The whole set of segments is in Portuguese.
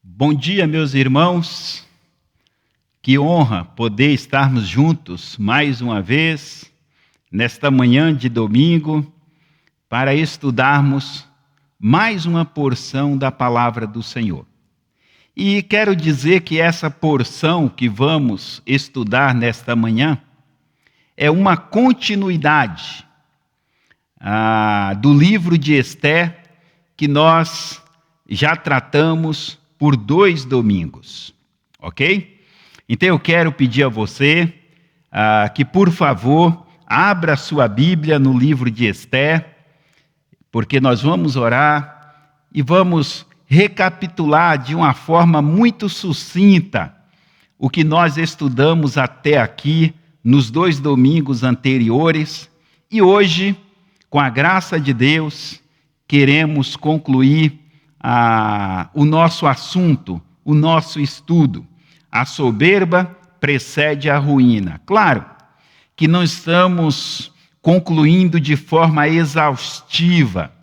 Bom dia, meus irmãos. Que honra poder estarmos juntos mais uma vez, nesta manhã de domingo, para estudarmos mais uma porção da palavra do Senhor. E quero dizer que essa porção que vamos estudar nesta manhã é uma continuidade do livro de Esther, que nós já tratamos por 2 domingos, ok? Então eu quero pedir a você que, por favor, abra sua Bíblia no livro de Esther, porque nós vamos orar e vamos recapitular de uma forma muito sucinta o que nós estudamos até aqui nos 2 domingos anteriores. E hoje, com a graça de Deus, queremos concluir o nosso assunto, o nosso estudo. A soberba precede a ruína. Claro que não estamos concluindo de forma exaustiva,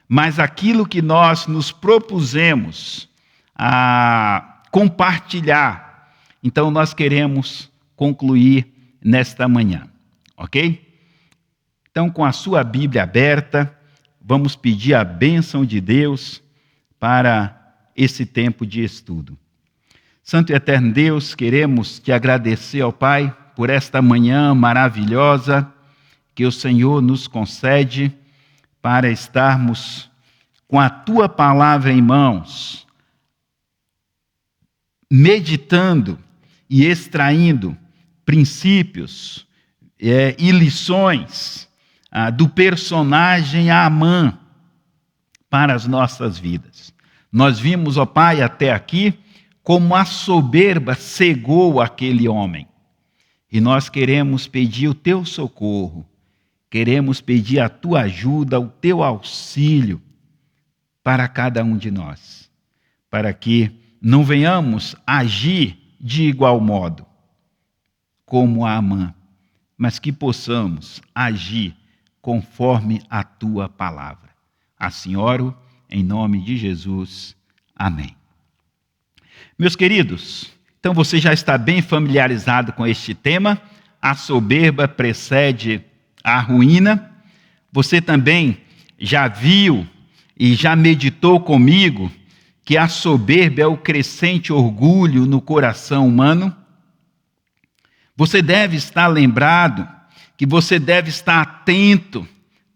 mas aquilo que nós nos propusemos a compartilhar, então nós queremos concluir nesta manhã, ok? Então, com a sua Bíblia aberta, vamos pedir a bênção de Deus para esse tempo de estudo. Santo e eterno Deus, queremos te agradecer ao Pai por esta manhã maravilhosa que o Senhor nos concede para estarmos com a tua palavra em mãos, meditando e extraindo princípios e lições do personagem Amã para as nossas vidas. Nós vimos, ó Pai, até aqui, como a soberba cegou aquele homem. E nós queremos pedir o teu socorro, queremos pedir a tua ajuda, o teu auxílio para cada um de nós, para que não venhamos agir de igual modo como a Amã, mas que possamos agir conforme a tua palavra. Assim oro, em nome de Jesus. Amém. Meus queridos, então você já está bem familiarizado com este tema, a soberba precede a ruína. Você também já viu e já meditou comigo que a soberba é o crescente orgulho no coração humano. Você deve estar lembrado que você deve estar atento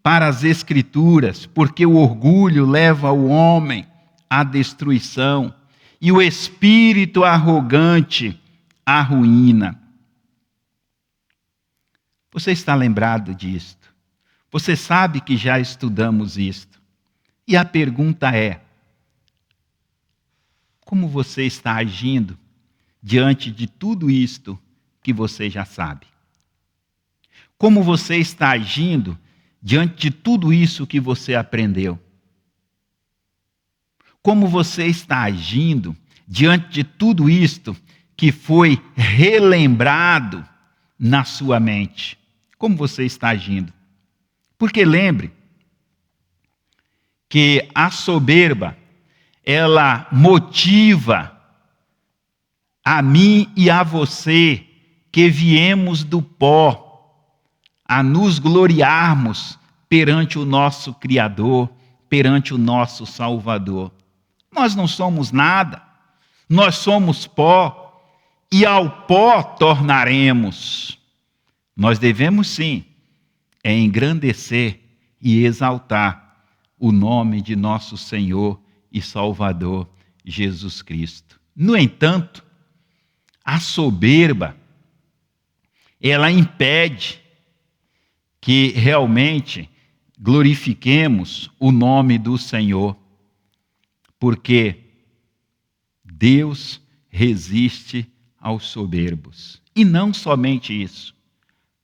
para as Escrituras, porque o orgulho leva o homem à destruição e o espírito arrogante à ruína. Você está lembrado disto? Você sabe que já estudamos isto. E a pergunta é: como você está agindo diante de tudo isto que você já sabe? Como você está agindo diante de tudo isso que você aprendeu? Como você está agindo diante de tudo isto que foi relembrado na sua mente? Como você está agindo? Porque lembre que a soberba, ela motiva a mim e a você, que viemos do pó, a nos gloriarmos perante o nosso Criador, perante o nosso Salvador. Nós não somos nada, nós somos pó, e ao pó tornaremos. Nós devemos sim engrandecer e exaltar o nome de nosso Senhor e Salvador Jesus Cristo. No entanto, a soberba, ela impede que realmente glorifiquemos o nome do Senhor, porque Deus resiste aos soberbos. E não somente isso,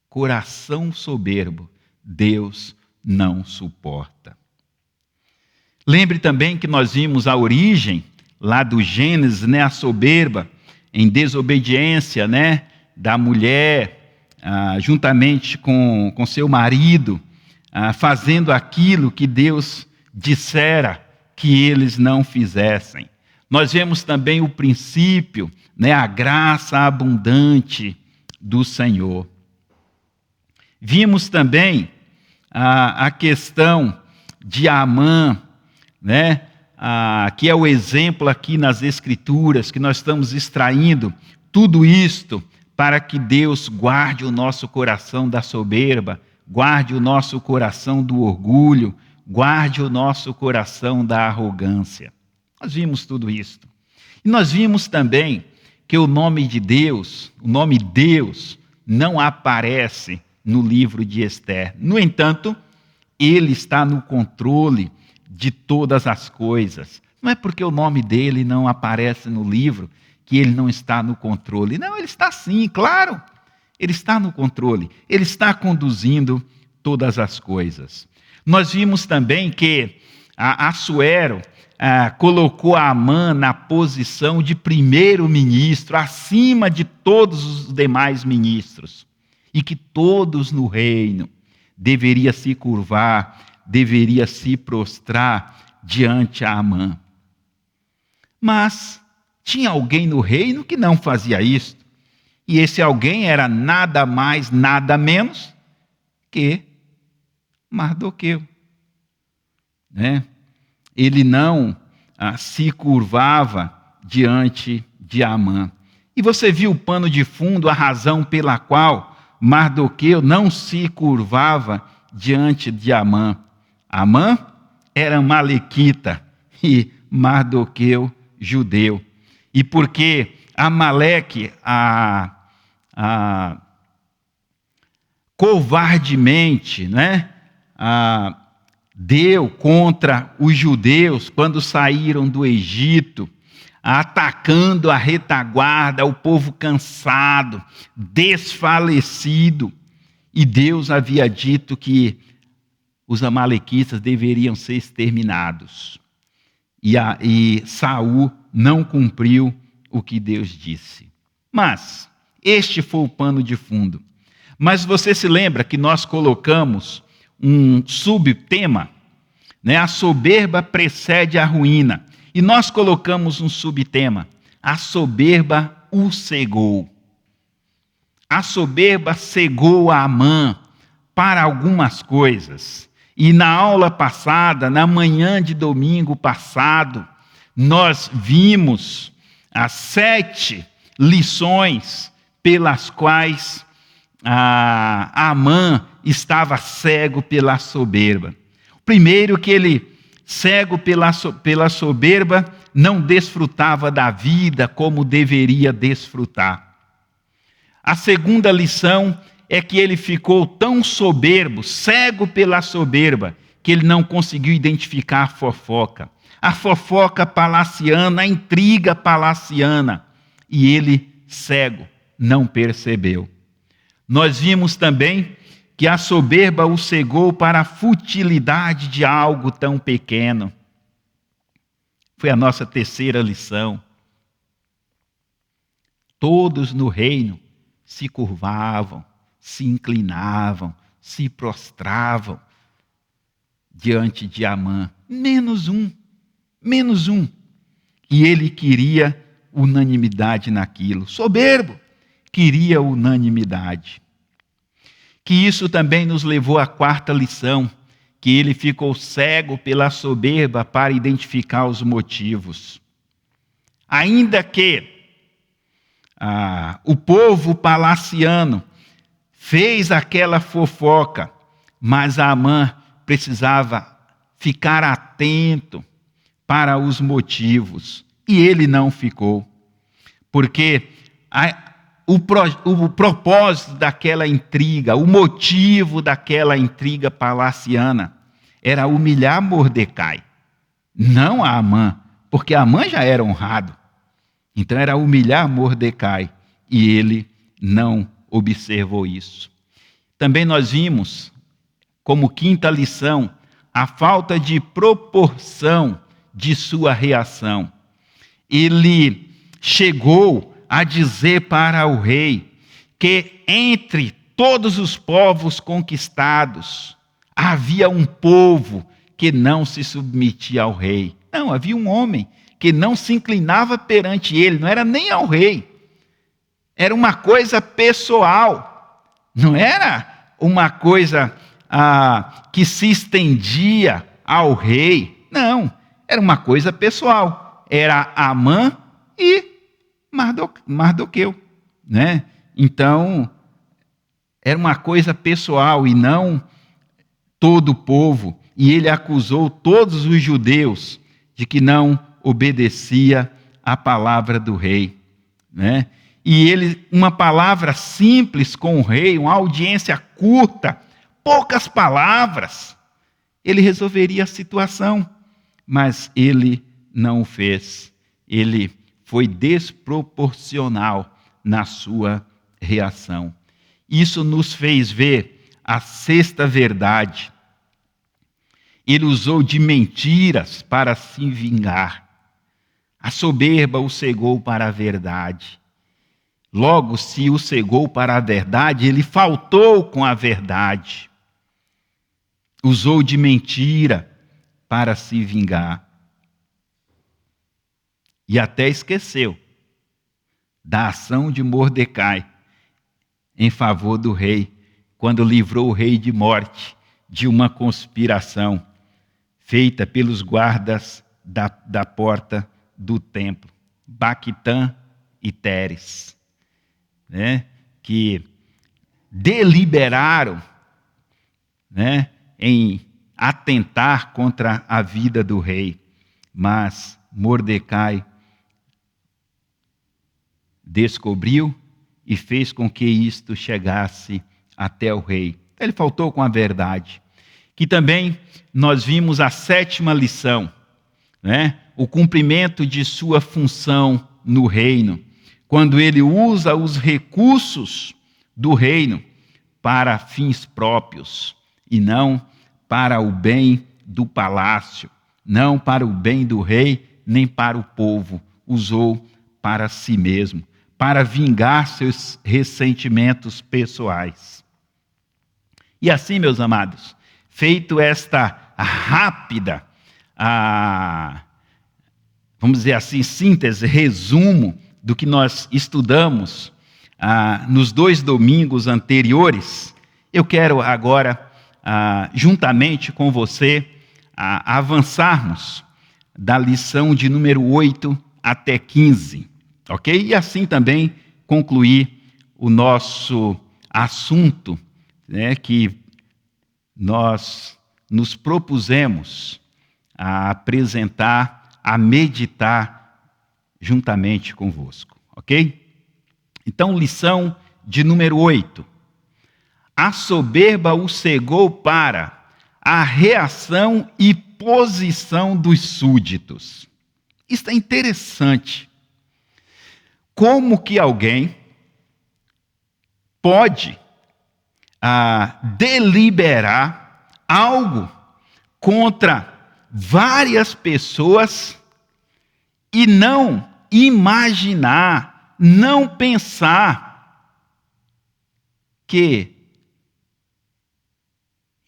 coração soberbo Deus não suporta. Lembre também que nós vimos a origem lá do Gênesis, a soberba, em desobediência, da mulher, juntamente com seu marido, fazendo aquilo que Deus dissera que eles não fizessem. Nós vemos também o princípio, né, a graça abundante do Senhor. Vimos também a questão de Amã, né, que é o exemplo aqui nas Escrituras, que nós estamos extraindo tudo isto para que Deus guarde o nosso coração da soberba, guarde o nosso coração do orgulho, guarde o nosso coração da arrogância. Nós vimos tudo isto. E nós vimos também que o nome de Deus, o nome Deus, não aparece no livro de Ester. No entanto, ele está no controle de todas as coisas. Não é porque o nome dele não aparece no livro que ele não está no controle. Não, ele está sim, claro. Ele está no controle. Ele está conduzindo todas as coisas. Nós vimos também que Assuero colocou Amã na posição de primeiro-ministro, acima de todos os demais ministros. E que todos no reino deveriam se curvar, deveriam se prostrar diante a Amã. Mas tinha alguém no reino que não fazia isso. E esse alguém era nada mais, nada menos que Mardoqueu. Né? Ele não se curvava diante de Amã. E você viu o pano de fundo, a razão pela qual Mardoqueu não se curvava diante de Amã. Amã era malequita e Mardoqueu judeu. E porque Amaleque covardemente, né, deu contra os judeus quando saíram do Egito, atacando a retaguarda, o povo cansado, desfalecido. E Deus havia dito que os amalequitas deveriam ser exterminados. E Saul não cumpriu o que Deus disse. Mas este foi o pano de fundo. Mas você se lembra que nós colocamos um subtema, né? A soberba precede a ruína. E nós colocamos um subtema: a soberba o cegou. A soberba cegou a Amã para algumas coisas. E na aula passada, na manhã de domingo passado, nós vimos as 7 lições pelas quais Amã estava cego pela soberba. Primeiro, que ele, cego pela soberba, não desfrutava da vida como deveria desfrutar. A segunda lição é que ele ficou tão soberbo, cego pela soberba, que ele não conseguiu identificar a fofoca palaciana, a intriga palaciana, e ele, cego, não percebeu. Nós vimos também que a soberba o cegou para a futilidade de algo tão pequeno. Foi a nossa terceira lição. Todos no reino se curvavam, se inclinavam, se prostravam diante de Amã. Menos um. E ele queria unanimidade naquilo. Soberbo, queria unanimidade. Que isso também nos levou à quarta lição, que ele ficou cego pela soberba para identificar os motivos. Ainda que o povo palaciano fez aquela fofoca, mas Amã precisava ficar atento para os motivos, e ele não ficou, porque o propósito daquela intriga, o motivo daquela intriga palaciana era humilhar Mordecai, não a Amã, porque Amã já era honrado. Então era humilhar Mordecai, e ele não observou isso. Também nós vimos, como quinta lição, a falta de proporção de sua reação. Ele chegou a dizer para o rei que entre todos os povos conquistados havia um povo que não se submetia ao rei. Não, havia um homem que não se inclinava perante ele, não era nem ao rei. Era uma coisa pessoal, não era uma coisa que se estendia ao rei. Não, era uma coisa pessoal. Era Amã e Mardoqueu, né? Então, era uma coisa pessoal e não todo o povo. E ele acusou todos os judeus de que não obedecia à palavra do rei, né? E ele, uma palavra simples com o rei, uma audiência curta, poucas palavras, ele resolveria a situação, mas ele não o fez. Ele foi desproporcional na sua reação. Isso nos fez ver a sexta verdade. Ele usou de mentiras para se vingar. A soberba o cegou para a verdade. Logo, se o cegou para a verdade, ele faltou com a verdade. Usou de mentira para se vingar. E até esqueceu da ação de Mordecai em favor do rei, quando livrou o rei de morte, de uma conspiração feita pelos guardas da porta do templo, Bactã e Teres, né, que deliberaram, né, em atentar contra a vida do rei, mas Mordecai descobriu e fez com que isto chegasse até o rei. Ele faltou com a verdade. Que também nós vimos a sétima lição, né? O cumprimento de sua função no reino, quando ele usa os recursos do reino para fins próprios e não para o bem do palácio, não para o bem do rei, nem para o povo. Usou para si mesmo, para vingar seus ressentimentos pessoais. E assim, meus amados, feito esta rápida, vamos dizer assim, síntese, resumo do que nós estudamos nos 2 domingos anteriores, eu quero agora, juntamente com você, avançarmos da lição de número 8 até 15, ok? E assim também concluir o nosso assunto, né, que nós nos propusemos a apresentar, a meditar juntamente convosco, ok? Então, lição de número 8. A soberba o cegou para a reação e posição dos súditos. Isso é interessante. Como que alguém pode deliberar algo contra várias pessoas e não imaginar, não pensar que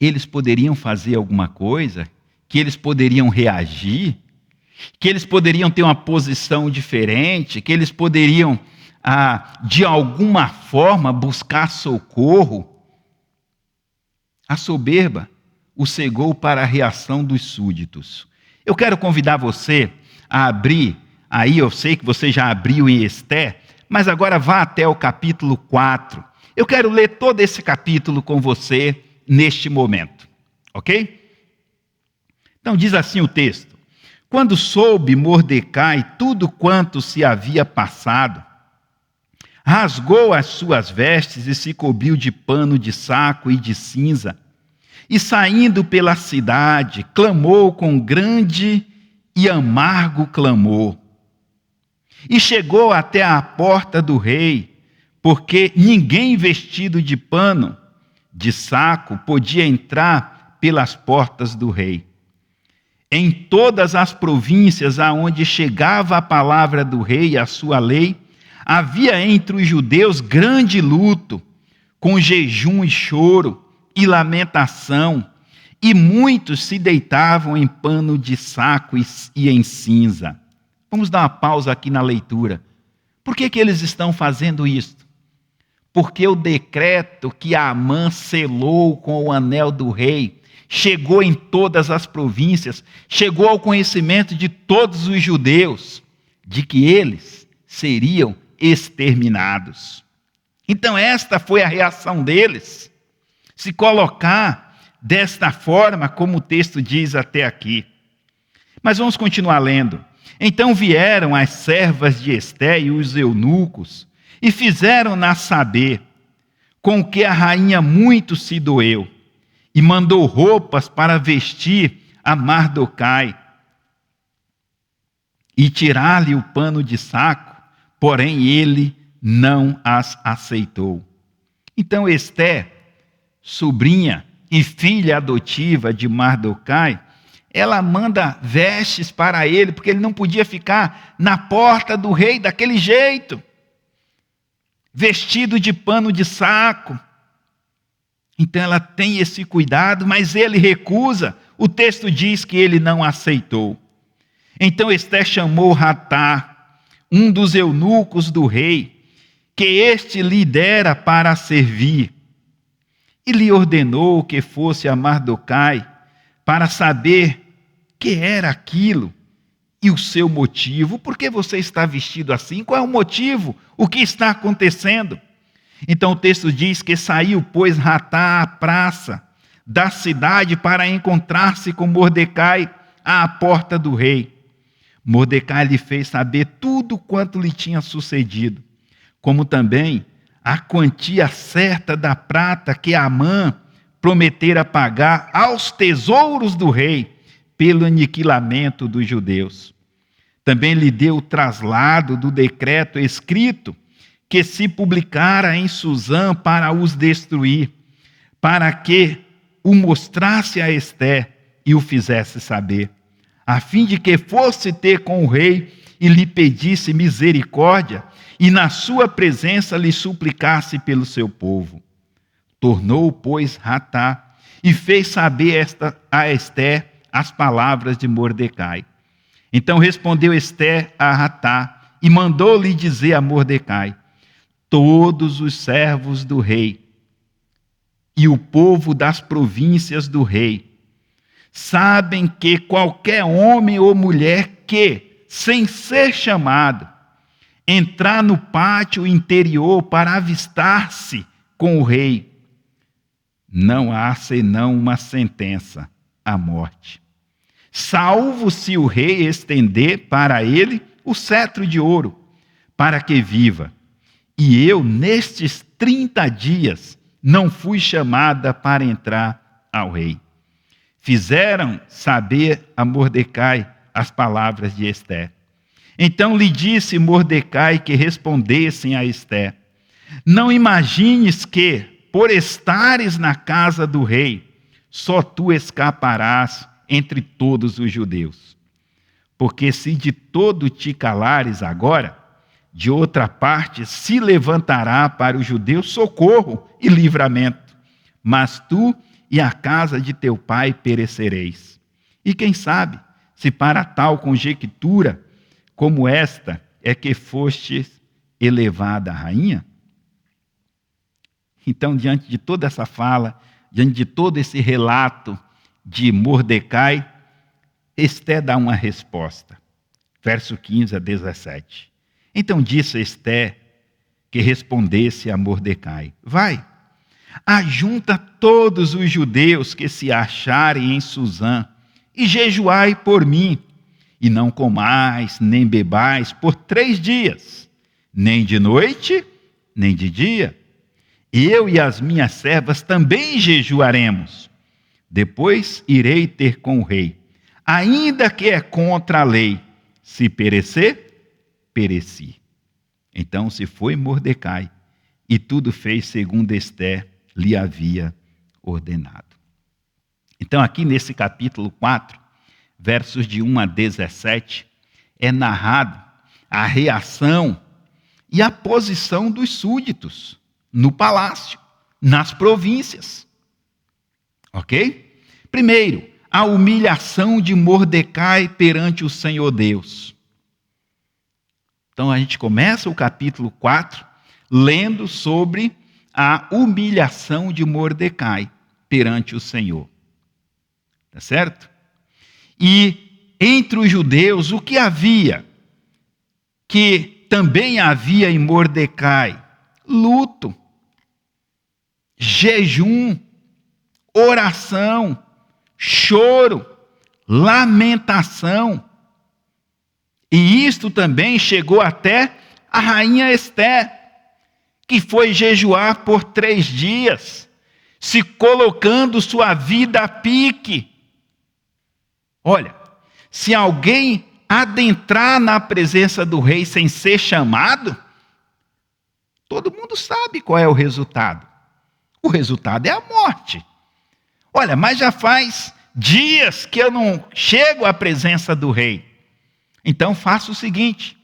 eles poderiam fazer alguma coisa, que eles poderiam reagir, que eles poderiam ter uma posição diferente, que eles poderiam, de alguma forma, buscar socorro. A soberba o cegou para a reação dos súditos. Eu quero convidar você a abrir, aí eu sei que você já abriu em Esté, mas agora vá até o capítulo 4. Eu quero ler todo esse capítulo com você neste momento, ok? Então diz assim o texto: quando soube Mordecai tudo quanto se havia passado, rasgou as suas vestes e se cobriu de pano de saco e de cinza, e saindo pela cidade, clamou com grande e amargo clamor. E chegou até a porta do rei, porque ninguém vestido de pano de saco podia entrar pelas portas do rei. Em todas as províncias aonde chegava a palavra do rei e a sua lei, havia entre os judeus grande luto, com jejum e choro e lamentação, e muitos se deitavam em pano de saco e em cinza. Vamos dar uma pausa aqui na leitura. Por que eles estão fazendo isso? Porque o decreto que Amã selou com o anel do rei chegou em todas as províncias, chegou ao conhecimento de todos os judeus, de que eles seriam exterminados. Então esta foi a reação deles, se colocar desta forma, como o texto diz até aqui. Mas vamos continuar lendo. Então vieram as servas de Esté e os eunucos, e fizeram-na saber, com que a rainha muito se doeu, e mandou roupas para vestir a Mardoquai, e tirar-lhe o pano de saco, porém ele não as aceitou. Então Esté, sobrinha e filha adotiva de Mardoquai, ela manda vestes para ele, porque ele não podia ficar na porta do rei daquele jeito, vestido de pano de saco. Então ela tem esse cuidado, mas ele recusa. O texto diz que ele não aceitou. Então Esté chamou Ratá, um dos eunucos do rei, que este lhe dera para servir, e lhe ordenou que fosse a Mardoquai para saber que era aquilo e o seu motivo. Por que você está vestido assim? Qual é o motivo? O que está acontecendo? Então o texto diz que saiu, pois, Ratá à praça da cidade para encontrar-se com Mordecai à porta do rei. Mordecai lhe fez saber tudo quanto lhe tinha sucedido, como também a quantia certa da prata que Amã prometera pagar aos tesouros do rei pelo aniquilamento dos judeus. Também lhe deu o traslado do decreto escrito que se publicara em Susã para os destruir, para que o mostrasse a Esté e o fizesse saber, a fim de que fosse ter com o rei e lhe pedisse misericórdia, e na sua presença lhe suplicasse pelo seu povo. Tornou, pois, Ratá, e fez saber a Esté as palavras de Mordecai. Então respondeu Esté a Ratá, e mandou-lhe dizer a Mordecai: todos os servos do rei e o povo das províncias do rei sabem que qualquer homem ou mulher que, sem ser chamado, entrar no pátio interior para avistar-se com o rei, não há senão uma sentença, a morte, salvo se o rei estender para ele o cetro de ouro, para que viva. E eu, nestes 30 dias, não fui chamada para entrar ao rei. Fizeram saber a Mordecai as palavras de Esté. Então lhe disse Mordecai que respondessem a Esté: não imagines que, por estares na casa do rei, só tu escaparás entre todos os judeus. Porque se de todo te calares agora, de outra parte se levantará para os judeus socorro e livramento, mas tu e a casa de teu pai perecereis. E quem sabe, se para tal conjectura como esta é que fostes elevada a rainha? Então, diante de toda essa fala, diante de todo esse relato de Mordecai, Esté dá uma resposta. Verso 15 a 17. Então disse Esté que respondesse a Mordecai: vai, ajunta todos os judeus que se acharem em Susã e jejuai por mim, e não comais nem bebais por 3 dias, nem de noite, nem de dia. Eu e as minhas servas também jejuaremos. Depois irei ter com o rei, ainda que é contra a lei. Se perecer, pereci. Então se foi Mordecai, e tudo fez segundo Esté lhe havia ordenado. Então aqui nesse capítulo 4, versos de 1 a 17, é narrado a reação e a posição dos súditos no palácio, nas províncias. Ok? Primeiro, a humilhação de Mordecai perante o Senhor Deus. Então a gente começa o capítulo 4 lendo sobre a humilhação de Mordecai perante o Senhor. Tá certo? E entre os judeus, o que havia? Que também havia em Mordecai luto, jejum, oração, choro, lamentação. E isto também chegou até a rainha Esté, que foi jejuar por 3 dias, se colocando sua vida a pique. Olha, se alguém adentrar na presença do rei sem ser chamado, todo mundo sabe qual é o resultado. O resultado é a morte. Olha, mas já faz dias que eu não chego à presença do rei. Então faça o seguinte: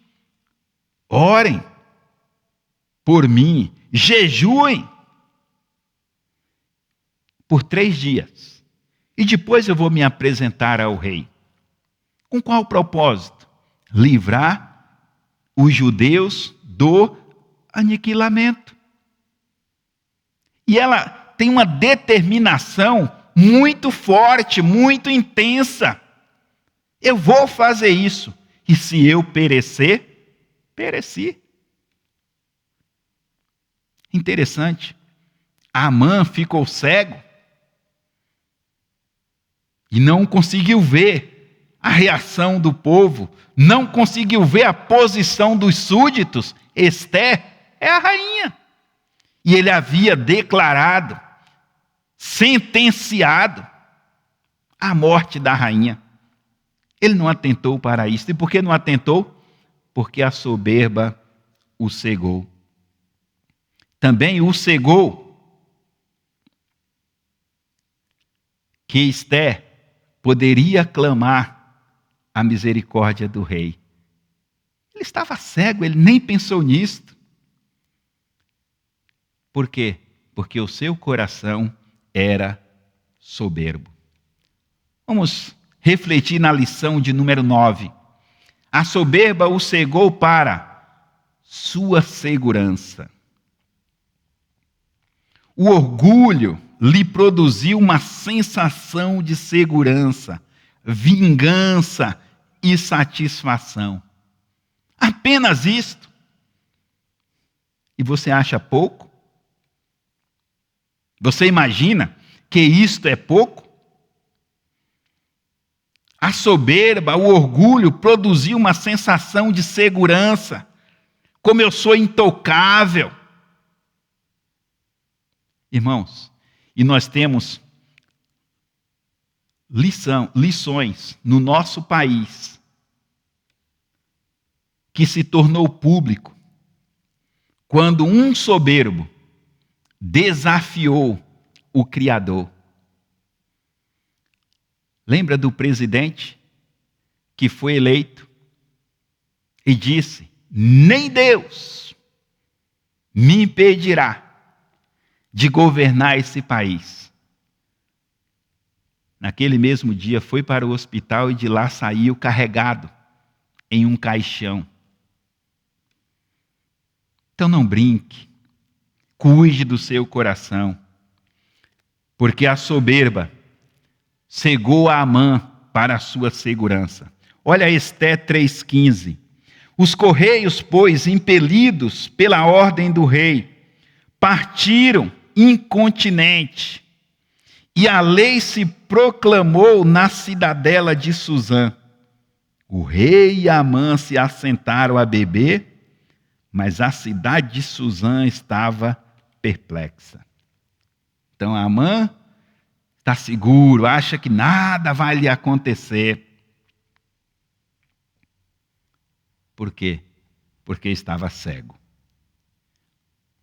orem por mim, jejuem por 3 dias. E depois eu vou me apresentar ao rei. Com qual propósito? Livrar os judeus do aniquilamento. E ela tem uma determinação muito forte, muito intensa. Eu vou fazer isso. E se eu perecer, pereci. Interessante. Amã ficou cego e não conseguiu ver a reação do povo, não conseguiu ver a posição dos súditos. Esté é a rainha. E ele havia declarado, sentenciado a morte da rainha. Ele não atentou para isso. E por que não atentou? Porque a soberba o cegou. Também o cegou que Esté poderia clamar a misericórdia do rei. Ele estava cego, ele nem pensou nisto. Por quê? Porque o seu coração era soberbo. Vamos refletir na lição de número 9. A soberba o cegou para sua segurança. O orgulho lhe produziu uma sensação de segurança, vingança e satisfação. Apenas isto. E você acha pouco? Você imagina que isto é pouco? A soberba, o orgulho produziu uma sensação de segurança. Como eu sou intocável. Irmãos, e nós temos lições no nosso país que se tornou público quando um soberbo desafiou o Criador. Lembra do presidente que foi eleito e disse: nem Deus me impedirá de governar esse país. Naquele mesmo dia foi para o hospital e de lá saiu carregado em um caixão. Então não brinque, cuide do seu coração, porque a soberba cegou a Amã para a sua segurança. Olha Esté 3,15. Os correios, pois, impelidos pela ordem do rei, partiram incontinente, e a lei se proclamou na cidadela de Suzã. O rei e Amã se assentaram a beber, mas a cidade de Suzã estava perplexa. Então Amã está seguro, acha que nada vai lhe acontecer. Por quê? Porque estava cego.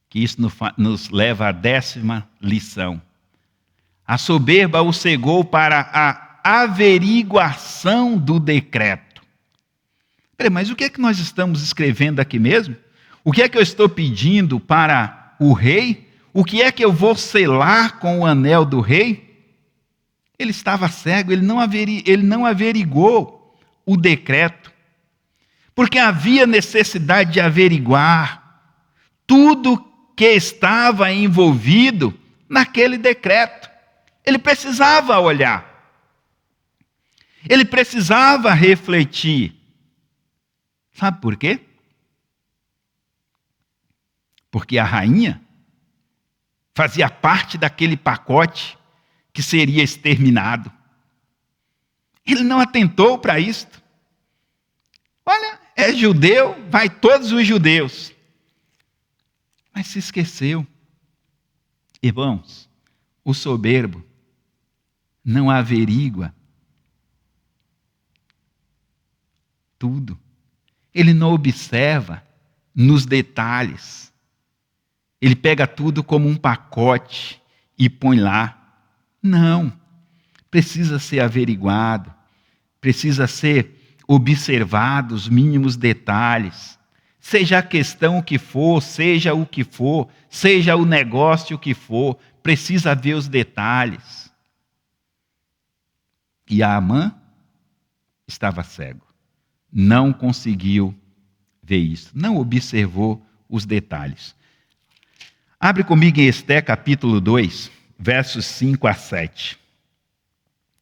Que isso nos leva à 10ª lição. A soberba o cegou para a averiguação do decreto. Peraí, mas o que é que nós estamos escrevendo aqui mesmo? O que é que eu estou pedindo para o rei? O que é que eu vou selar com o anel do rei? Ele estava cego, ele não averigou o decreto. porque havia necessidade de averiguar tudo que estava envolvido naquele decreto. Ele precisava olhar. Ele precisava refletir. Sabe por quê? Porque a rainha fazia parte daquele pacote que seria exterminado. Ele não atentou para isto. Olha, é judeu, vai todos os judeus. Mas se esqueceu. Irmãos, o soberbo não averigua tudo. Ele não observa nos detalhes. Ele pega tudo como um pacote e põe lá. Não. Precisa ser averiguado. Precisa ser observado os mínimos detalhes. Seja a questão que for, seja o que for, seja o negócio que for, precisa ver os detalhes. E Amã estava cego. Não conseguiu ver isso. Não observou os detalhes. Abre comigo em Esté, capítulo 2, versos 5 a 7.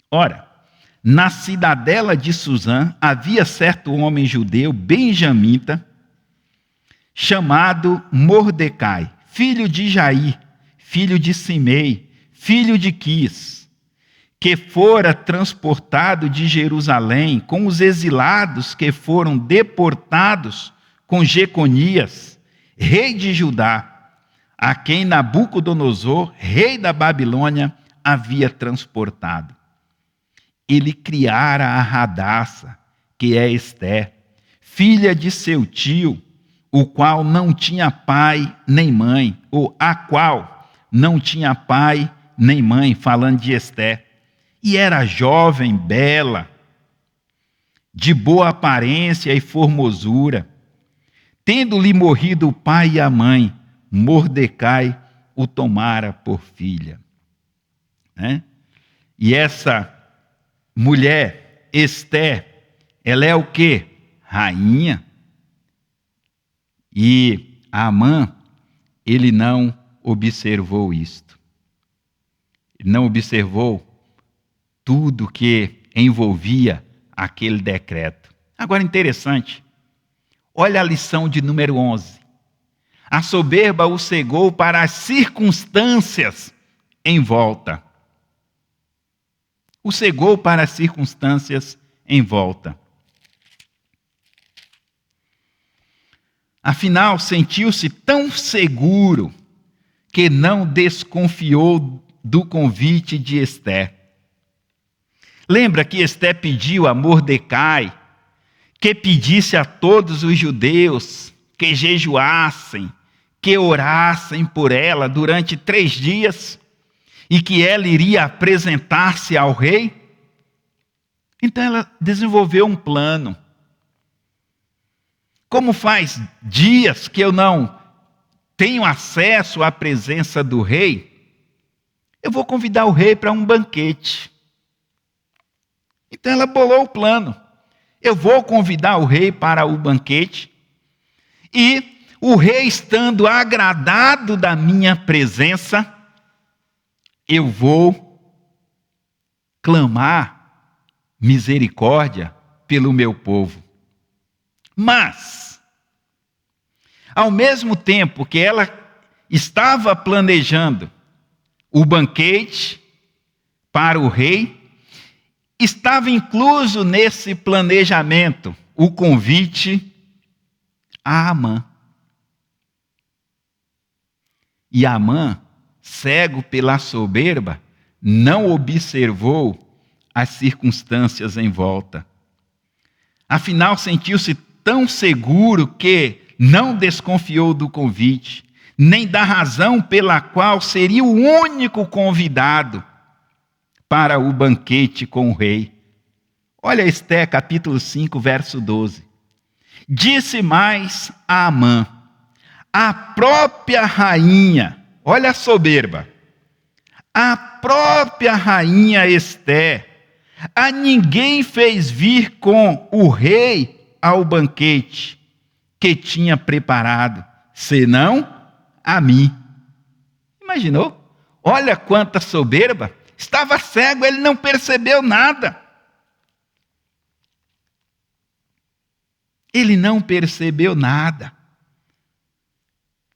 Ora, na cidadela de Susã havia certo homem judeu, benjamita, chamado Mordecai, filho de Jair, filho de Simei, filho de Quis, que fora transportado de Jerusalém com os exilados que foram deportados com Jeconias, rei de Judá, a quem Nabucodonosor, rei da Babilônia, havia transportado. Ele criara a Radassa, que é Esté, filha de seu tio, o qual não tinha pai nem mãe, ou a qual não tinha pai nem mãe, falando de Esté. E era jovem, bela, de boa aparência e formosura. Tendo-lhe morrido o pai e a mãe, Mordecai o tomara por filha. E essa mulher, Esté, ela é o quê? Rainha. E Amã, ele não observou isto. Ele não observou tudo que envolvia aquele decreto. Agora, interessante. Olha a lição de número 11. A soberba o cegou para as circunstâncias em volta. O cegou para as circunstâncias em volta. Afinal, sentiu-se tão seguro que não desconfiou do convite de Esté. Lembra que Esté pediu a Mordecai que pedisse a todos os judeus que jejuassem, que orassem por ela durante 3 dias e que ela iria apresentar-se ao rei? Então ela desenvolveu um plano. Como faz dias que eu não tenho acesso à presença do rei, eu vou convidar o rei para um banquete. Então ela bolou o plano. Eu vou convidar o rei para o banquete e o rei estando agradado da minha presença, eu vou clamar misericórdia pelo meu povo. Mas, ao mesmo tempo que ela estava planejando o banquete para o rei, estava incluso nesse planejamento o convite a Amã. E Amã, cego pela soberba, não observou as circunstâncias em volta. Afinal, sentiu-se tão seguro que não desconfiou do convite, nem da razão pela qual seria o único convidado para o banquete com o rei. Olha Esté, capítulo 5, verso 12. Disse mais a Amã, a própria rainha, olha a soberba, a própria rainha Esté, a ninguém fez vir com o rei ao banquete que tinha preparado, senão a mim. Imaginou? Olha quanta soberba. Estava cego, ele não percebeu nada. Ele não percebeu nada.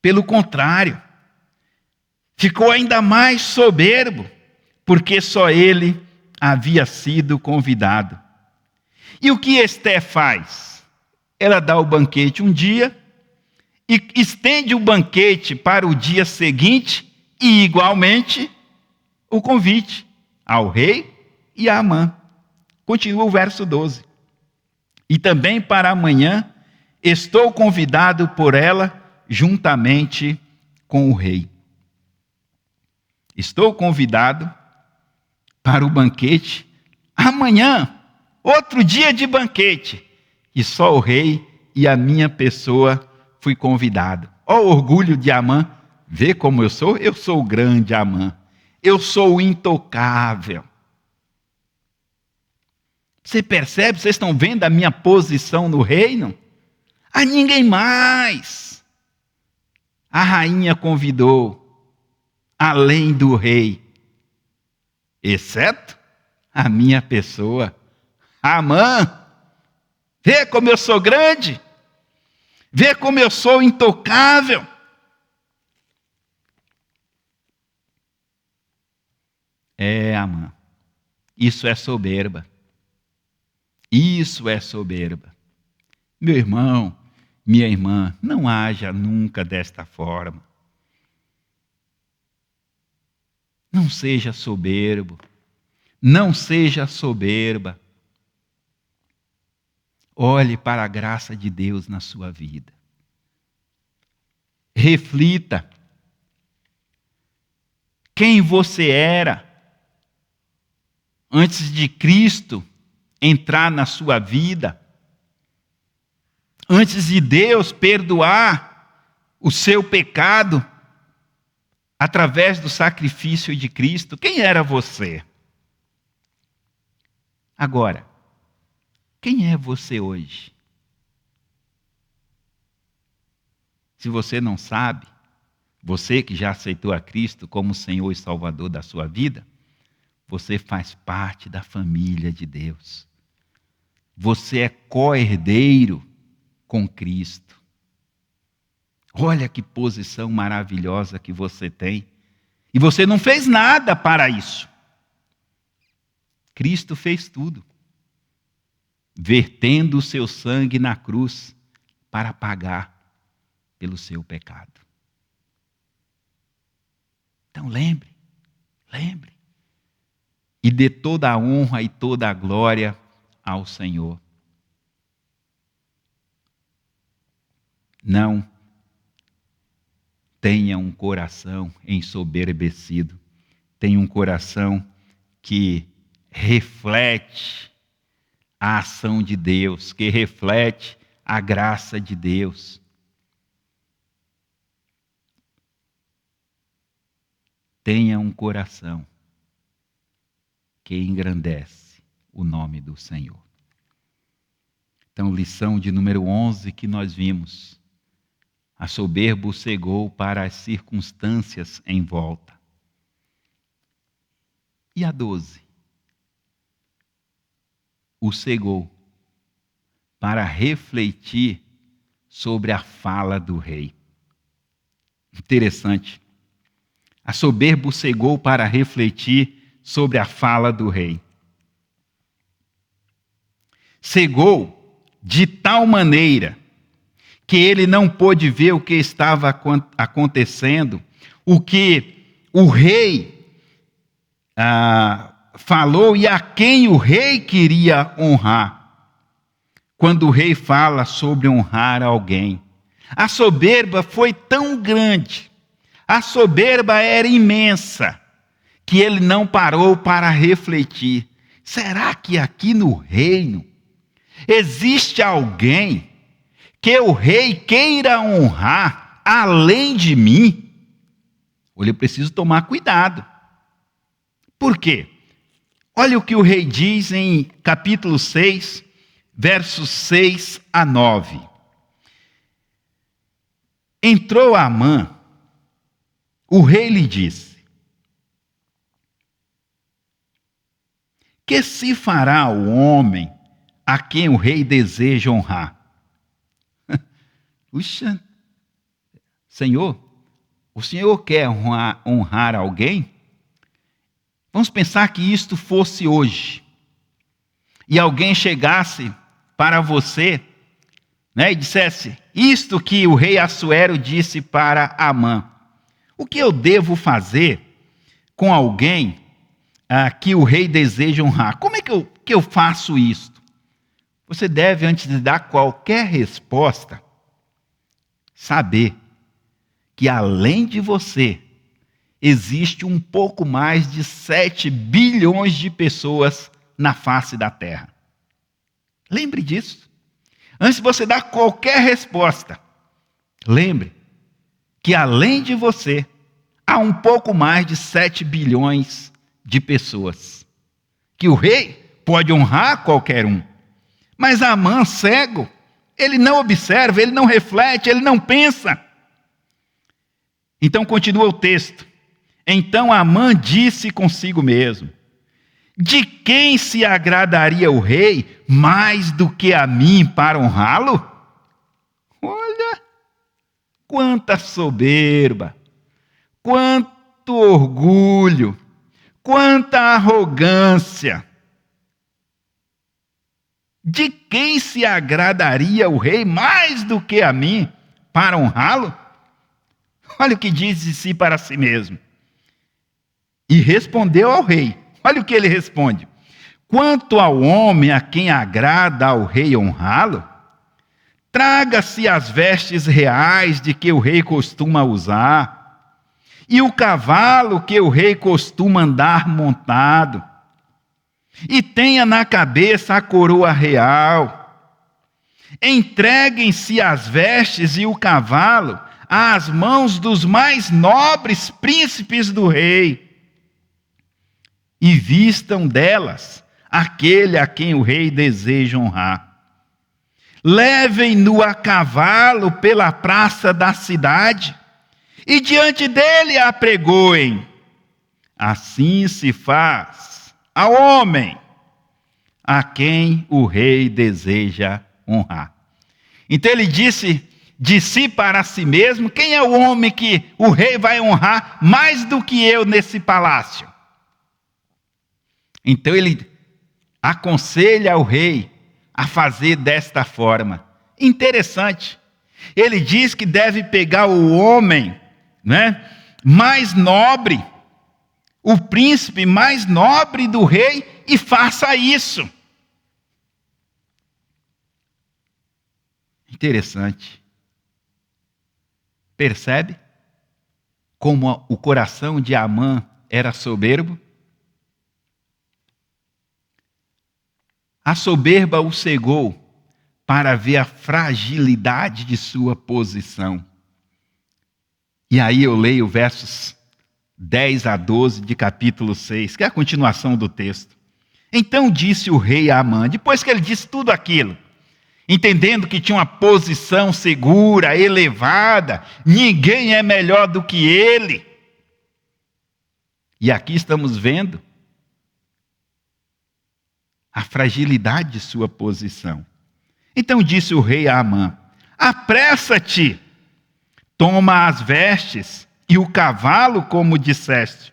Pelo contrário, ficou ainda mais soberbo, porque só ele havia sido convidado. E o que Esté faz? Ela dá o banquete um dia e estende o banquete para o dia seguinte e, igualmente, o convite ao rei e a Amã. Continua o verso 12. E também para amanhã estou convidado por ela juntamente com o rei. Estou convidado para o banquete amanhã, outro dia de banquete, e só o rei e a minha pessoa fui convidado. Ó o orgulho de Amã, vê como eu sou o grande Amã, eu sou o intocável. Você percebe, vocês estão vendo a minha posição no reino? A ninguém mais. A rainha convidou, além do rei, exceto a minha pessoa, Amã. Vê como eu sou grande, vê como eu sou intocável. Amã, isso é soberba. Isso é soberba. Meu irmão, minha irmã, não haja nunca desta forma. Não seja soberbo. Não seja soberba. Olhe para a graça de Deus na sua vida. Reflita. Quem você era antes de Cristo entrar na sua vida, antes de Deus perdoar o seu pecado através do sacrifício de Cristo. Quem era você? Agora, quem é você hoje? Se você não sabe, você que já aceitou a Cristo como Senhor e Salvador da sua vida, você faz parte da família de Deus. Você é co-herdeiro com Cristo. Olha que posição maravilhosa que você tem. E você não fez nada para isso. Cristo fez tudo, vertendo o seu sangue na cruz para pagar pelo seu pecado. Então lembre. E dê toda a honra e toda a glória ao Senhor. Não tenha um coração ensoberbecido. Tenha um coração que reflete a ação de Deus, que reflete a graça de Deus. Tenha um coração que engrandece o nome do Senhor. Então, lição de número 11 que nós vimos. A soberba o cegou para as circunstâncias em volta. E a 12? O cegou para refletir sobre a fala do rei. Interessante. A soberba o cegou para refletir sobre a fala do rei. Cegou de tal maneira que ele não pôde ver o que estava acontecendo, o que o rei falou e a quem o rei queria honrar. Quando o rei fala sobre honrar alguém, a soberba foi tão grande, a soberba era imensa, que ele não parou para refletir. Será que aqui no reino existe alguém que o rei queira honrar além de mim? Olha, eu preciso tomar cuidado. Por quê? Olha o que o rei diz em capítulo 6, versos 6 a 9. Entrou Amã, o rei lhe disse: que se fará o homem a quem o rei deseja honrar? Puxa, Senhor, o Senhor quer honrar alguém? Vamos pensar que isto fosse hoje, e alguém chegasse para você, e dissesse, isto que o rei Assuero disse para Amã: o que eu devo fazer com alguém que o rei deseja honrar? Como é que eu faço isto? Você deve, antes de dar qualquer resposta, saber que além de você, existe um pouco mais de 7 bilhões de pessoas na face da terra. Lembre disso. Antes de você dar qualquer resposta, lembre que além de você, há um pouco mais de 7 bilhões de pessoas. Que o rei pode honrar qualquer um. Mas Amã, cego, ele não observa, ele não reflete, ele não pensa. Então continua o texto. Então Amã disse consigo mesmo: de quem se agradaria o rei mais do que a mim para honrá-lo? Olha, quanta soberba, quanto orgulho, quanta arrogância. De quem se agradaria o rei mais do que a mim para honrá-lo? Olha o que diz de si para si mesmo. E respondeu ao rei. Olha o que ele responde: quanto ao homem a quem agrada ao rei honrá-lo, traga-se as vestes reais de que o rei costuma usar, e o cavalo que o rei costuma andar montado, e tenha na cabeça a coroa real. Entreguem-se as vestes e o cavalo às mãos dos mais nobres príncipes do rei, e vistam delas aquele a quem o rei deseja honrar. Levem-no a cavalo pela praça da cidade, e diante dele apregoem. Assim se faz ao homem a quem o rei deseja honrar. Então ele disse de si para si mesmo: quem é o homem que o rei vai honrar mais do que eu nesse palácio? Então ele aconselha o rei a fazer desta forma. Interessante. Ele diz que deve pegar o homem, mais nobre, o príncipe mais nobre do rei, e faça isso. Interessante. Percebe como o coração de Amã era soberbo? A soberba o cegou para ver a fragilidade de sua posição. E aí eu leio versos 10 a 12 de capítulo 6, que é a continuação do texto. Então disse o rei a Amã, depois que ele disse tudo aquilo, entendendo que tinha uma posição segura, elevada, ninguém é melhor do que ele. E aqui estamos vendo a fragilidade de sua posição. Então disse o rei a Amã: apressa-te, toma as vestes e o cavalo, como disseste,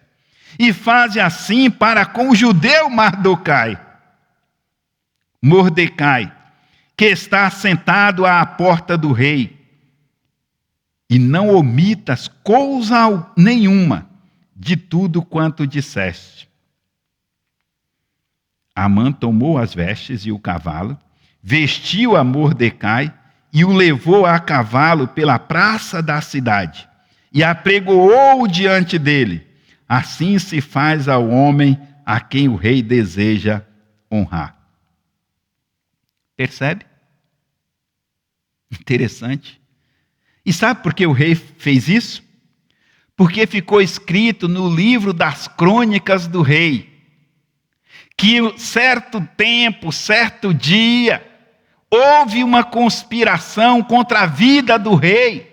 e faze assim para com o judeu Mordecai, que está sentado à porta do rei, e não omitas coisa nenhuma de tudo quanto disseste. Amã tomou as vestes e o cavalo, vestiu a Mordecai e o levou a cavalo pela praça da cidade e apregoou diante dele. Assim se faz ao homem a quem o rei deseja honrar. Percebe? Interessante. E sabe por que o rei fez isso? Porque ficou escrito no livro das crônicas do rei que certo tempo, certo dia, houve uma conspiração contra a vida do rei,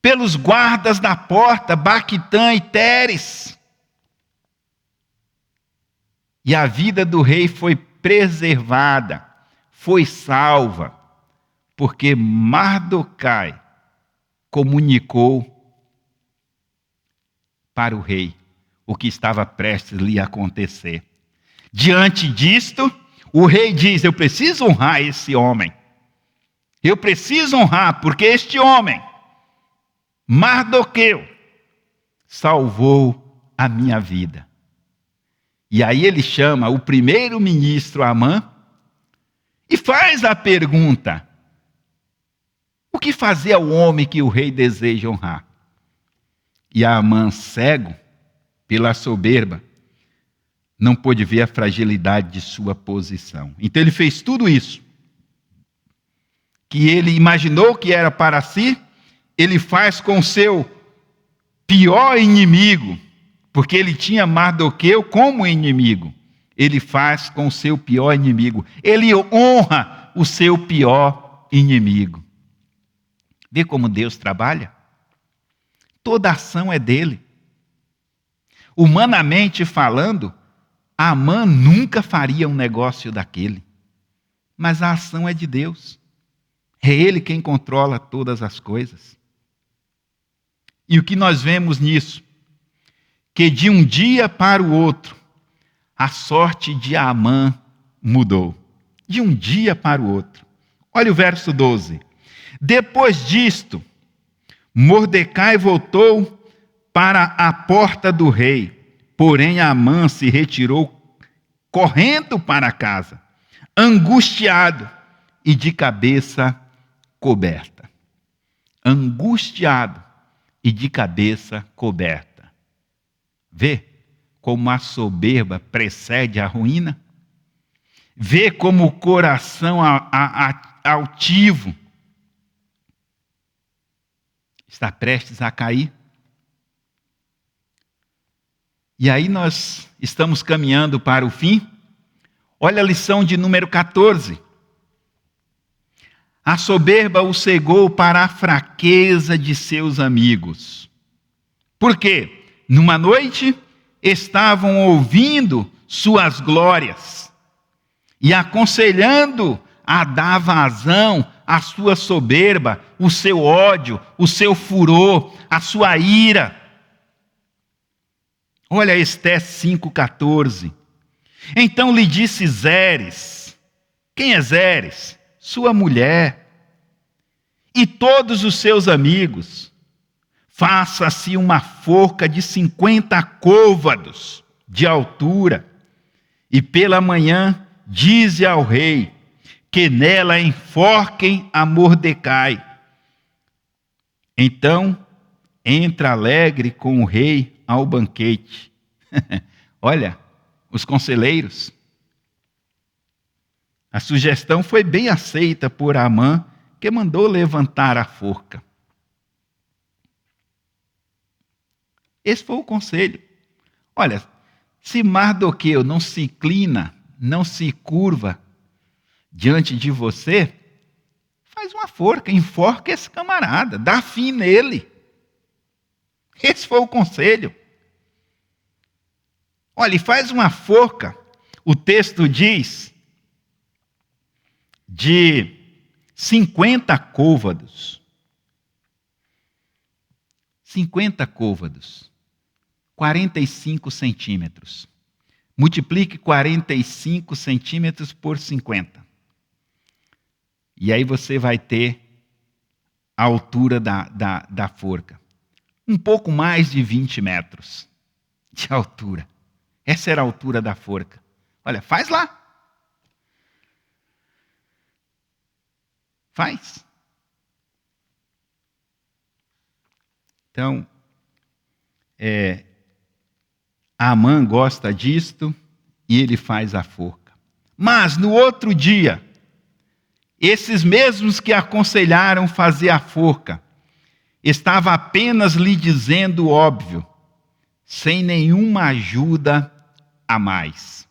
pelos guardas da porta, Bactã e Teres. E a vida do rei foi preservada, foi salva, porque Mardoquai comunicou para o rei o que estava prestes a lhe acontecer. Diante disto, o rei diz: eu preciso honrar esse homem. Eu preciso honrar, porque este homem, Mardoqueu, salvou a minha vida. E aí ele chama o primeiro-ministro Amã e faz a pergunta: o que fazer ao homem que o rei deseja honrar? E Amã, cego pela soberba, não pôde ver a fragilidade de sua posição. Então ele fez tudo isso, que ele imaginou que era para si, ele faz com o seu pior inimigo, porque ele tinha Mardoqueu como inimigo. Ele faz com o seu pior inimigo. Ele honra o seu pior inimigo. Vê como Deus trabalha? Toda ação é dele. Humanamente falando, Amã nunca faria um negócio daquele. Mas a ação é de Deus. É Ele quem controla todas as coisas. E o que nós vemos nisso? Que de um dia para o outro, a sorte de Amã mudou. De um dia para o outro. Olha o verso 12. Depois disto, Mordecai voltou para a porta do rei, porém Amã se retirou correndo para casa, angustiado e de cabeça coberta. Angustiado e de cabeça coberta. Vê como a soberba precede a ruína? Vê como o coração altivo está prestes a cair? E aí nós estamos caminhando para o fim. Olha a lição de número 14. A soberba o cegou para a fraqueza de seus amigos. Por quê? Numa noite estavam ouvindo suas glórias e aconselhando a dar vazão à sua soberba, o seu ódio, o seu furor, a sua ira. Olha Esté 5,14. Então lhe disse Zeres. Quem é Zeres? Sua mulher. E todos os seus amigos. Faça-se uma forca de 50 côvados de altura. E pela manhã dize ao rei que nela enforquem a Mordecai. Então entra alegre com o rei ao banquete. Olha, os conselheiros. A sugestão foi bem aceita por Amã, que mandou levantar a forca. Esse foi o conselho. Olha, se Mardoqueu não se inclina, não se curva diante de você, faz uma forca, enforca esse camarada, dá fim nele. Esse foi o conselho. Olha, e faz uma forca, o texto diz, de 50 côvados. 50 côvados. 45 centímetros. Multiplique 45 centímetros por 50. E aí você vai ter a altura da forca. Um pouco mais de 20 metros de altura. Essa era a altura da forca. Olha, faz lá. Faz. Então, Amã gosta disto e ele faz a forca. Mas no outro dia, esses mesmos que aconselharam fazer a forca, estavam apenas lhe dizendo o óbvio, sem nenhuma ajuda a mais.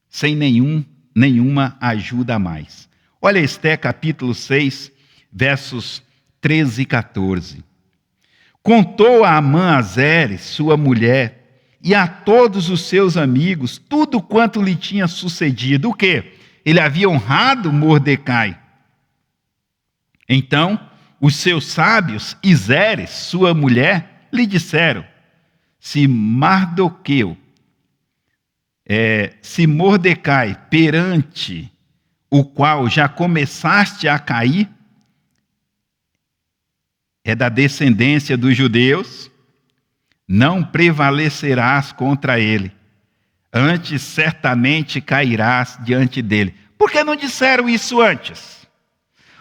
Sem nenhum nenhuma ajuda mais. Olha Esté capítulo 6, versos 13 e 14. Contou a Amã a Zeres, sua mulher, e a todos os seus amigos, tudo quanto lhe tinha sucedido. O quê? Ele havia honrado Mordecai. Então, os seus sábios e Zeres, sua mulher, lhe disseram: se Mordecai, perante o qual já começaste a cair, é da descendência dos judeus, não prevalecerás contra ele, antes certamente cairás diante dele. Por que não disseram isso antes?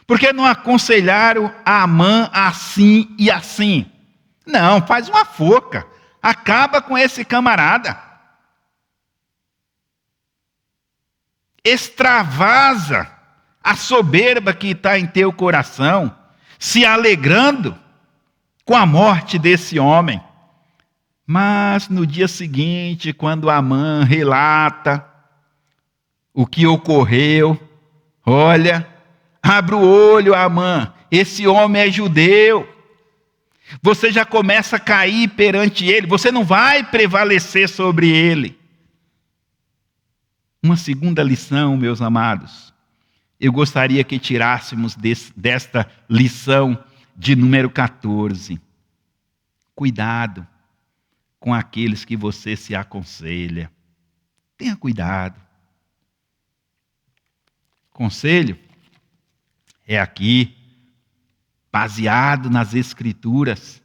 Por que não aconselharam a Amã assim e assim? Não, faz uma forca, acaba com esse camarada. Extravasa a soberba que está em teu coração, se alegrando com a morte desse homem. Mas no dia seguinte, quando Amã relata o que ocorreu, olha, abre o olho, Amã, esse homem é judeu. Você já começa a cair perante ele, você não vai prevalecer sobre ele. Uma segunda lição, meus amados, eu gostaria que tirássemos desta lição de número 14. Cuidado com aqueles que você se aconselha. Tenha cuidado. Conselho é aqui, baseado nas Escrituras,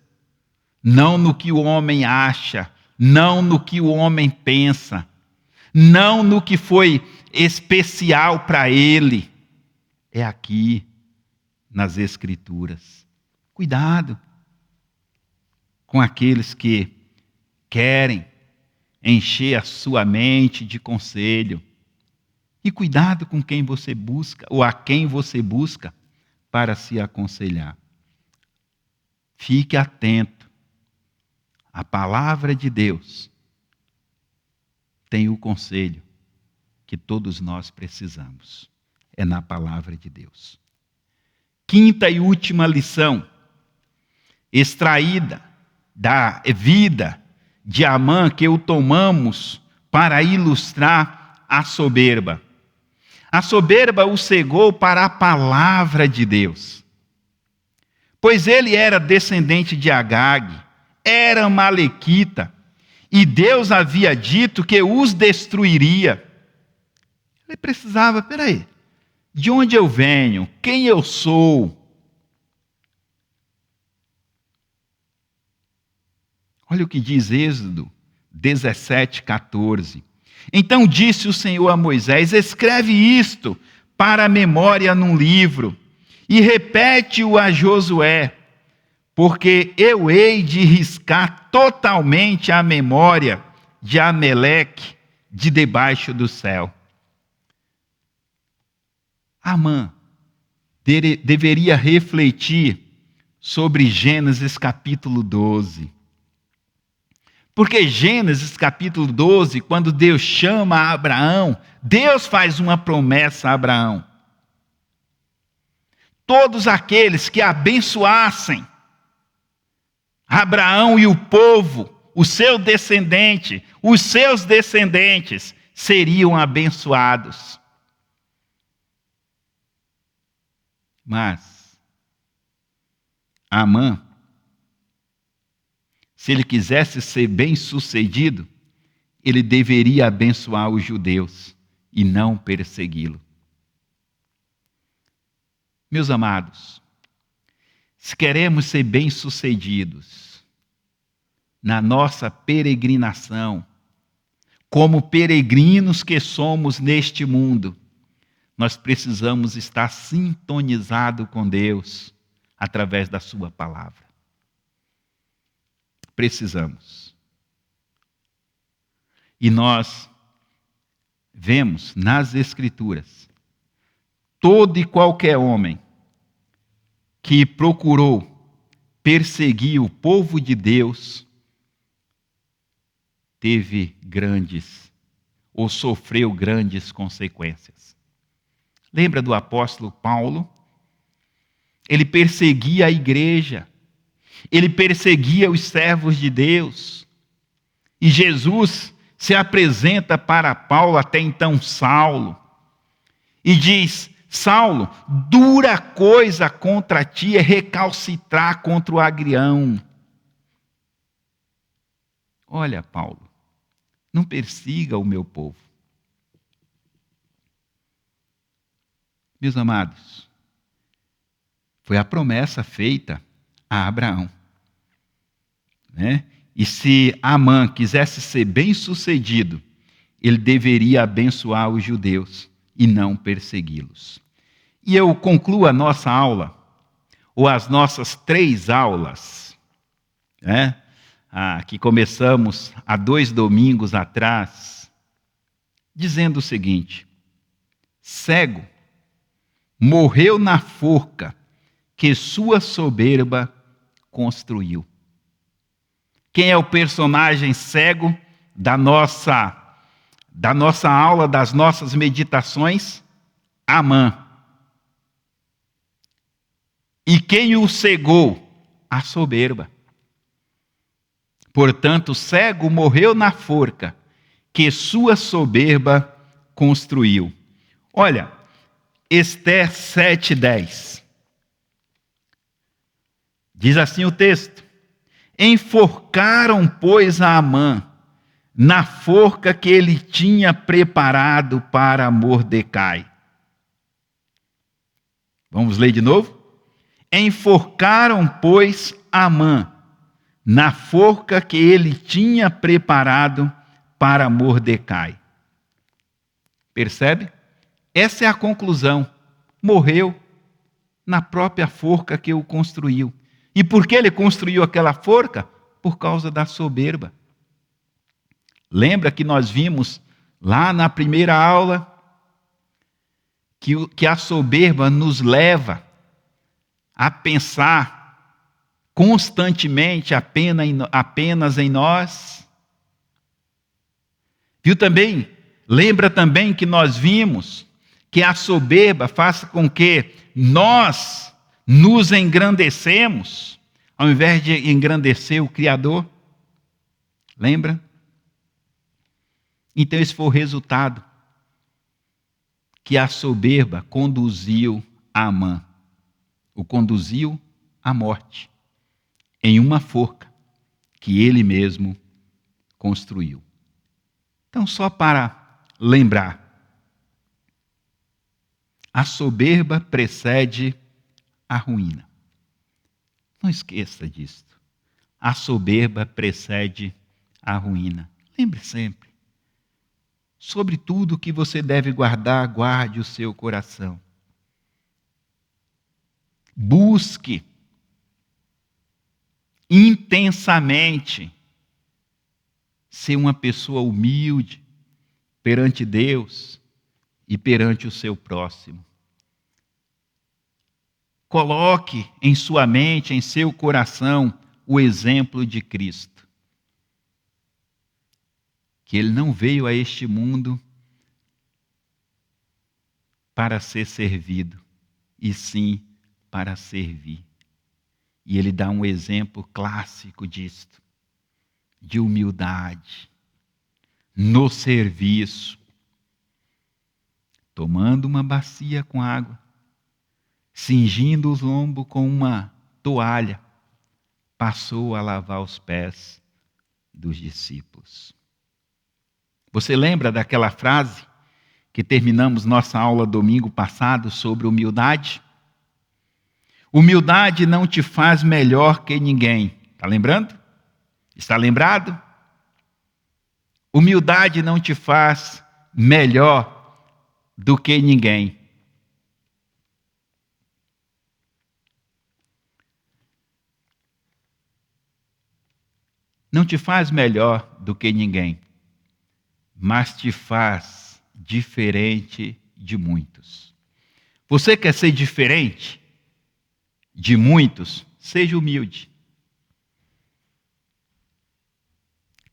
não no que o homem acha, não no que o homem pensa, não no que foi especial para ele. É aqui, nas Escrituras. Cuidado com aqueles que querem encher a sua mente de conselho. E cuidado com quem você busca, ou a quem você busca para se aconselhar. Fique atento. A palavra de Deus tem o conselho que todos nós precisamos. É na palavra de Deus. Quinta e última lição, extraída da vida de Amã, que o tomamos para ilustrar a soberba. A soberba o cegou para a palavra de Deus. Pois ele era descendente de Agag, era malequita, e Deus havia dito que os destruiria. Ele precisava, peraí, de onde eu venho? Quem eu sou? Olha o que diz Êxodo 17, 14. Então disse o Senhor a Moisés: escreve isto para a memória num livro e repete-o a Josué, porque eu hei de riscar totalmente a memória de Ameleque de debaixo do céu. Amã deveria refletir sobre Gênesis capítulo 12. Porque Gênesis capítulo 12, quando Deus chama a Abraão, Deus faz uma promessa a Abraão. Todos aqueles que abençoassem Abraão e o povo, o seu descendente, os seus descendentes seriam abençoados. Mas Amã, se ele quisesse ser bem-sucedido, ele deveria abençoar os judeus e não persegui-lo. Meus amados, se queremos ser bem-sucedidos na nossa peregrinação, como peregrinos que somos neste mundo, nós precisamos estar sintonizados com Deus através da sua palavra. Precisamos. E nós vemos nas Escrituras todo e qualquer homem que procurou perseguir o povo de Deus teve grandes ou sofreu grandes consequências. Lembra do apóstolo Paulo? Ele perseguia a igreja, ele perseguia os servos de Deus. E Jesus se apresenta para Paulo, até então Saulo, e diz: Saulo, dura coisa contra ti é recalcitrar contra o agrião. Olha, Paulo, não persiga o meu povo. Meus amados, foi a promessa feita a Abraão, né? E se Amã quisesse ser bem-sucedido, ele deveria abençoar os judeus e não persegui-los. E eu concluo a nossa aula, ou as nossas 3 aulas, né? Que começamos há 2 domingos atrás, dizendo o seguinte: cego morreu na forca que sua soberba construiu. Quem é o personagem cego da nossa aula, das nossas meditações? Amã. E quem o cegou? A soberba. Portanto, o cego morreu na forca que sua soberba construiu. Olha, Ester 7:10. Diz assim o texto: enforcaram, pois, a Amã na forca que ele tinha preparado para Mordecai. Vamos ler de novo? Enforcaram, pois, Amã na forca que ele tinha preparado para Mordecai. Percebe? Essa é a conclusão. Morreu na própria forca que o construiu. E por que ele construiu aquela forca? Por causa da soberba. Lembra que nós vimos lá na primeira aula que a soberba nos leva a pensar constantemente apenas em nós? Viu também? Lembra também que nós vimos que a soberba faz com que nós nos engrandecemos, ao invés de engrandecer o Criador? Lembra? Então esse foi o resultado que a soberba conduziu a Amã. O conduziu à morte, em uma forca que ele mesmo construiu. Então, só para lembrar, a soberba precede a ruína. Não esqueça disto. A soberba precede a ruína. Lembre sempre. Sobre tudo que você deve guardar, guarde o seu coração. Busque intensamente ser uma pessoa humilde perante Deus e perante o seu próximo. Coloque em sua mente, em seu coração, o exemplo de Cristo. Que ele não veio a este mundo para ser servido, e sim para servir. E ele dá um exemplo clássico disto, de humildade, no serviço, tomando uma bacia com água, cingindo os lombos com uma toalha, passou a lavar os pés dos discípulos. Você lembra daquela frase que terminamos nossa aula domingo passado sobre humildade? Humildade não te faz melhor que ninguém. Está lembrando? Está lembrado? Humildade não te faz melhor do que ninguém. Não te faz melhor do que ninguém, mas te faz diferente de muitos. Você quer ser diferente de muitos? Seja humilde.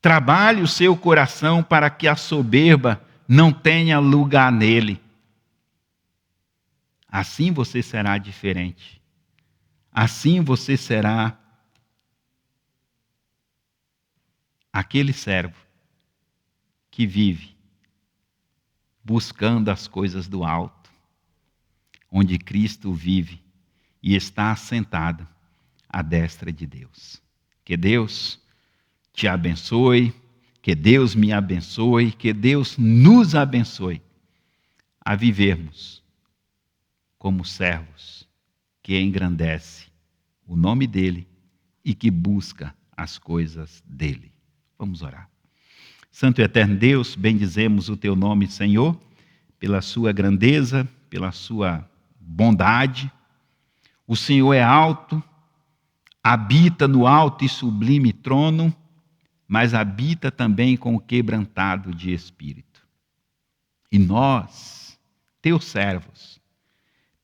Trabalhe o seu coração para que a soberba não tenha lugar nele. Assim você será diferente. Assim você será aquele servo que vive buscando as coisas do alto, onde Cristo vive e está assentado à destra de Deus. Que Deus te abençoe, que Deus me abençoe, que Deus nos abençoe a vivermos como servos que engrandece o nome dele e que busca as coisas dele. Vamos orar. Santo e eterno Deus, bendizemos o teu nome, Senhor, pela sua grandeza, pela sua bondade. O Senhor é alto, habita no alto e sublime trono, mas habita também com o quebrantado de espírito. E nós, teus servos,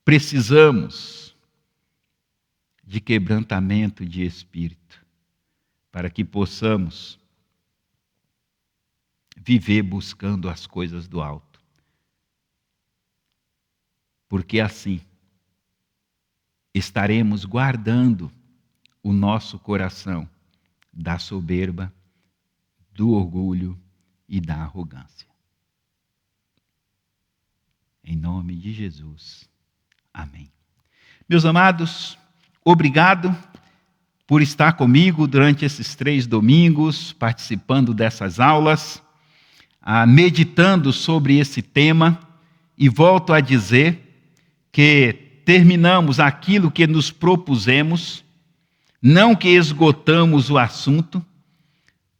precisamos de quebrantamento de espírito, para que possamos viver buscando as coisas do alto. Porque assim estaremos guardando o nosso coração da soberba, do orgulho e da arrogância. Em nome de Jesus. Amém. Meus amados, obrigado por estar comigo durante esses 3 domingos, participando dessas aulas, meditando sobre esse tema, e volto a dizer que terminamos aquilo que nos propusemos, não que esgotamos o assunto,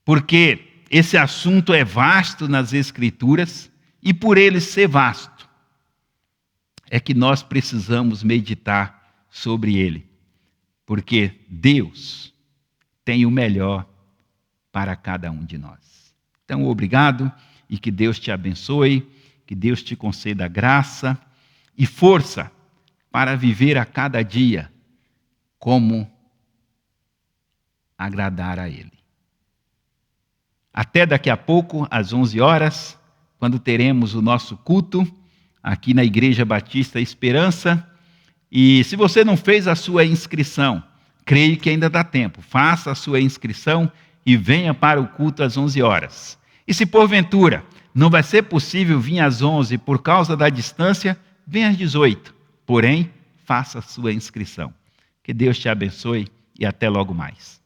porque esse assunto é vasto nas Escrituras, e por ele ser vasto, é que nós precisamos meditar sobre ele, porque Deus tem o melhor para cada um de nós. Então, obrigado e que Deus te abençoe, que Deus te conceda graça e força para viver a cada dia como agradar a Ele. Até daqui a pouco, às 11 horas, quando teremos o nosso culto aqui na Igreja Batista Esperança. E se você não fez a sua inscrição, creio que ainda dá tempo. Faça a sua inscrição e venha para o culto às 11 horas. E se porventura não vai ser possível vir às 11 por causa da distância, venha às 18. Porém, faça a sua inscrição. Que Deus te abençoe e até logo mais.